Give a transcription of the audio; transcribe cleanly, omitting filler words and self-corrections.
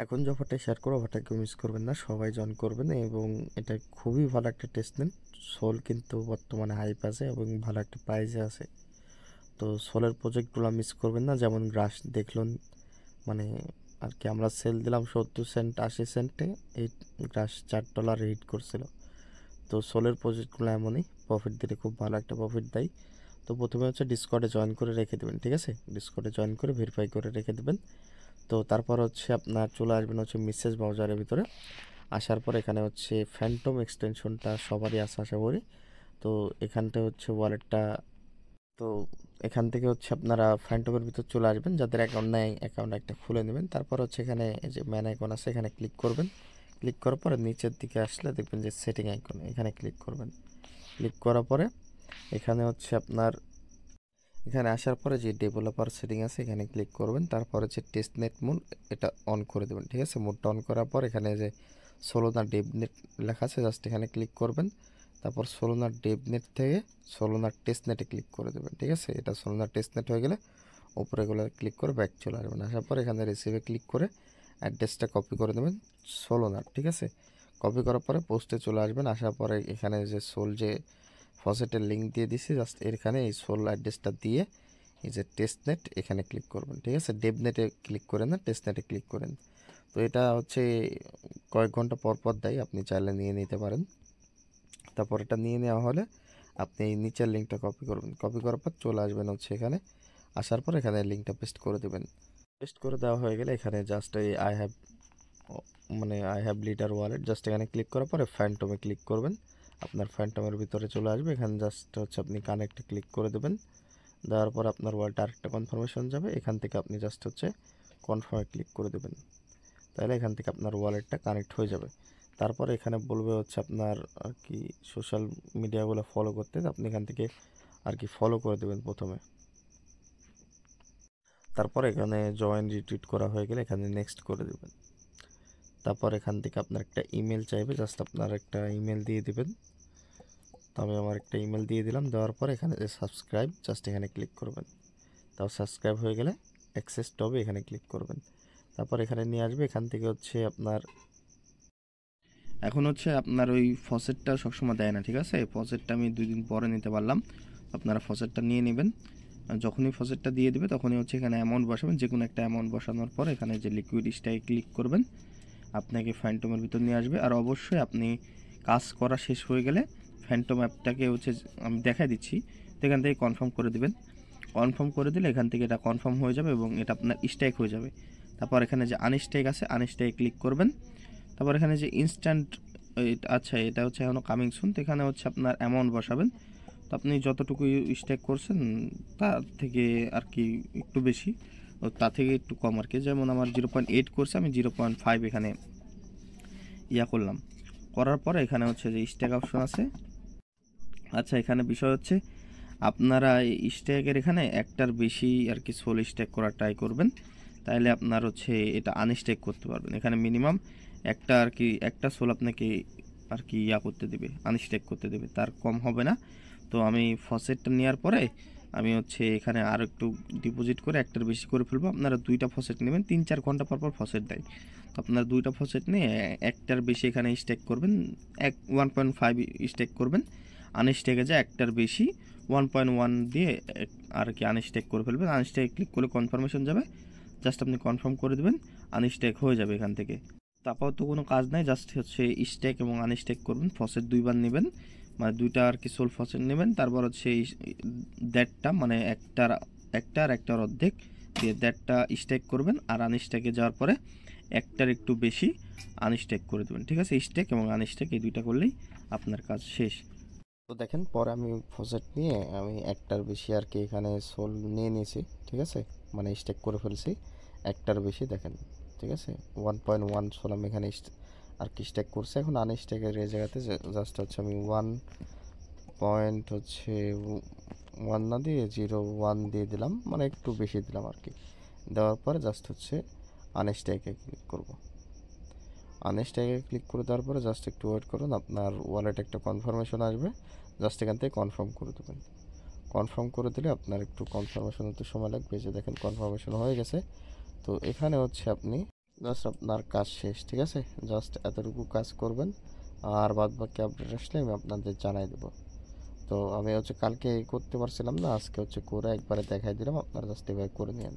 এখন যে অফারটা শেয়ার করবো অফারটা কেউ মিস করবেন না, সবাই জয়েন করবেন এবং এটা খুবই ভালো একটা টেস্ট নেন। সোল কিন্তু বর্তমানে হাইপ আছে এবং ভালো একটা প্রাইসে আছে। তো সোলের প্রজেক্টগুলো মিস করবেন না, যেমন গ্রাস দেখলেন মানে আর কি আমরা সেল দিলাম 70 সেন্ট 80 সেন্টে, এই গ্রাস $4 হিট করছিল। তো সোলের প্রজেক্টগুলো এমনই প্রফিট দিলে খুব ভালো একটা প্রফিট দেয়। তো প্রথমে হচ্ছে ডিসকর্ডে জয়েন করে রেখে দেবেন, ঠিক আছে? ডিসকর্ডে জয়েন করে ভেরিফাই করে রেখে দেবেন। তো তারপর হচ্ছে আপনার চলে আসবেন হচ্ছে মেসেজ ব্রাউজারের ভিতরে। আসার পর এখানে হচ্ছে ফ্যান্টম এক্সটেনশনটা সবারই আছে আশা করি। তো এখানটা হচ্ছে ওয়ালেটটা, তো এখান থেকে হচ্ছে আপনারা ফ্যান্টমের ভিতর চলে আসবেন, যাদের অ্যাকাউন্ট নেই অ্যাকাউন্ট একটা খুলে নেবেন। তারপর হচ্ছে এখানে যে ম্যান আইকন আছে এখানে ক্লিক করবেন। ক্লিক করার পরে নিচের দিকে আসলে দেখবেন যে সেটিং আইকন, এখানে ক্লিক করবেন। ক্লিক করার পরে এখানে হচ্ছে আপনার এখানে আসার পরে যে ডেভেলপার সেটিং আছে এখানে ক্লিক করবেন। তারপর হচ্ছে টেস্ট নেট মোড এটা অন করে দেবেন, ঠিক আছে? মোডটা অন করার পর এখানে যে সোলোনা ডেভনেট লেখা আছে জাস্ট এখানে ক্লিক করবেন। তারপর সোলোনার ডেভনেট থেকে সোলোনার টেস্ট নেটে ক্লিক করে দেবেন, ঠিক আছে? এটা সোলোনার টেস্ট নেট হয়ে গেলে উপরে গুলো ক্লিক করে ব্যাক চলে আসবেন। আসার পর এখানে রিসিভে ক্লিক করে অ্যাড্রেসটা কপি করে দেবেন সোলোনার, ঠিক আছে? কপি করার পরে পোস্টে চলে আসবেন। আসার পরে এখানে যে সোল যে ফসেটের লিঙ্ক দিয়ে দিছি জাস্ট এখানে এই সোল অ্যাড্রেসটা দিয়ে এই যে টেস্ট নেট এখানে ক্লিক করবেন, ঠিক আছে? ডেভ নেটে ক্লিক করেন না, টেস্ট নেটে ক্লিক করেন। তো এটা হচ্ছে কয়েক ঘন্টা পর পর দেয়, আপনি চাইলে নিয়ে নিতে পারেন। তারপর এটা নিয়ে নেওয়া হলে আপনি এই নিচের লিঙ্কটা কপি করবেন। কপি করার পর চলে আসবেন হচ্ছে এখানে। আসার পর এখানে লিঙ্কটা পেস্ট করে দেবেন। পেস্ট করে দেওয়া হয়ে গেলে এখানে জাস্ট এই I have leader wallet just এখানে ক্লিক করার পরে ফ্যান্টমে ক্লিক করবেন। আপনার ফ্যান্টমের ভিতরে চলে আসবে। এখানে জাস্ট হচ্ছে আপনি কানেক্টে ক্লিক করে দেবেন। দেওয়ার পর আপনার ওয়ালেটে আরেকটা কনফার্মেশন যাবে, এখান থেকে আপনি জাস্ট হচ্ছে কনফার্মে ক্লিক করে দেবেন। তাহলে এখান থেকে আপনার ওয়ালেটটা কানেক্ট হয়ে যাবে। তারপর এখানে বলবে হচ্ছে আপনার আর কি সোশ্যাল মিডিয়াগুলো ফলো করতে, আপনি এখান থেকে আর কি ফলো করে দেবেন প্রথমে। তারপর এখানে জয়েন রিটুইট করা হয়ে গেলে এখানে নেক্সট করে দেবেন। তারপর এখান থেকে আপনার একটা ইমেল চাইবে, জাস্ট আপনার একটা ইমেল দিয়ে দিবেন। তো আমি আমার একটা ইমেল দিয়ে দিলাম। দেওয়ার পর এখানে যে সাবস্ক্রাইব জাস্ট এখানে ক্লিক করবেন। তাও সাবস্ক্রাইব হয়ে গেলে অ্যাক্সেস টবে এখানে ক্লিক করবেন। তারপর এখানে নিয়ে আসবে। এখান থেকে হচ্ছে আপনার এখন হচ্ছে আপনার ওই ফসেটটা সবসময় দেয় না, ঠিক আছে? ফসেটটা আমি 2 দিন পরে নিতে পারলাম। আপনারা ফসেটটা নিয়ে নেবেন। যখনই ফসেটটা দিয়ে দেবে তখনই হচ্ছে এখানে অ্যামাউন্ট বসাবেন, যে কোনো একটা অ্যামাউন্ট বসানোর পর এখানে যে লিকুইড স্টাইল ক্লিক করবেন, আপনাকে ফ্যান্টমের ভিতর নিয়ে আসবে। আর অবশ্যই আপনি কাজ করা শেষ হয়ে গেলে ফ্যান্টম অ্যাপটাকে হচ্ছে আমি দেখাই দিচ্ছি, তো এখান থেকে কনফার্ম করে দেবেন। কনফার্ম করে দিলে এখান থেকে এটা কনফার্ম হয়ে যাবে এবং এটা আপনার স্ট্যাক হয়ে যাবে। তারপর এখানে যে আনস্ট্যাক আছে আনস্ট্যাকে ক্লিক করবেন। তারপর এখানে যে ইনস্ট্যান্ট, আচ্ছা এটা হচ্ছে এখনও কামিং সুন, তো এখানে হচ্ছে আপনার অ্যামাউন্ট বসাবেন। তো আপনি যতটুকু স্ট্যাক করছেন তার থেকে আর কি একটু বেশি, তার থেকে একটু কম আর কি। যেমন আমার 0.8 করছে, আমি 0.5 এখানে করলাম। করার পরে এখানে হচ্ছে যে স্ট্যাক অপশন আছে। আচ্ছা এখানে বিষয় হচ্ছে আপনারা এই স্ট্যাকের এখানে একটার বেশি আর কি সোল স্ট্যাক করার ট্রাই করবেন, তাহলে আপনার হচ্ছে এটা আনস্ট্যাক করতে পারবেন। এখানে মিনিমাম একটা আর কি একটা সোল আপনাকে আর কি করতে দেবে, আনস্ট্যাক করতে দেবে, তার কম হবে না। তো আমি ফসেটটা নেওয়ার পরে আমি হচ্ছে এখানে আরও একটু ডিপোজিট করে একটার বেশি করে ফেলবো। আপনারা 2টা ফসেট নেবেন, 3-4 ঘন্টা পর পর ফসেট দেয়। তো আপনারা 2টা ফসেট নিয়ে একটার বেশি এখানে স্ট্যাক করবেন, 1.5 স্ট্যাক করবেন। আনস্ট্যাকে যায় একটার বেশি 1.1 দিয়ে আর কি আনস্ট্যাক করে ফেলবেন। আনস্ট্যাক ক্লিক করলে কনফার্মেশন যাবে, জাস্ট আপনি কনফার্ম করে দেবেন, আনস্ট্যাক হয়ে যাবে এখান থেকে। তারপর তো কোনো কাজ নাই, জাস্ট হচ্ছে স্ট্যাক এবং আনস্ট্যাক করবেন। ফসেট 2বার নেবেন, মানে 2টা আর কি সোল ফসেট নেবেন। তারপর হচ্ছে দেড়টা মানে একটার অর্ধেক দিয়ে দেড়টা স্ট্যাক করবেন। আর আনস্ট্যাকে যাওয়ার পরে একটার একটু বেশি আনস্ট্যাক করে দেবেন, ঠিক আছে? স্ট্যাক এবং আনস্ট্যাক এই 2টা করলেই আপনার কাজ শেষ। তো দেখেন পরে আমি ফসেট নিয়ে আমি একটার বেশি আর কি এখানে সোল নিয়ে নিয়েছি, ঠিক আছে? মানে স্ট্যাক করে ফেলছি একটার বেশি, দেখেন, ঠিক আছে? 1.1 সোল আমি এখানে আর কি স্ট্যাক করছি। এখন আনস্ট্যাকের এই জায়গাতে জাস্ট হচ্ছে আমি 1 না দিয়ে 0.1 দিয়ে দিলাম, মানে একটু বেশি দিলাম আর কি। দেওয়ার পরে জাস্ট হচ্ছে আনস্ট্যাকে ক্লিক করব। আনস্ট্যাকে ক্লিক করে দেওয়ার পরে জাস্ট একটু ওয়েট করুন, আপনার ওয়ালেটে একটা কনফার্মেশন আসবে, জাস্ট এখান থেকে কনফার্ম করে দেবেন। কনফার্ম করে দিলে আপনার একটু কনফার্মেশন হতে সময় লাগবে। যে দেখেন কনফার্মেশন হয়ে গেছে। তো এখানে হচ্ছে আপনি জাস্ট আপনার কাজ শেষ, ঠিক আছে? জাস্ট এতটুকু কাজ করবেন, আর বাদ বাকি আপডেট আসলে আমি আপনাদের জানাই দেবো। তো আমি কালকে করতে পারছিলাম না, আজকে করে একবারে দেখাই দিলাম, আপনারা জাস্ট এভাবে করে নিন।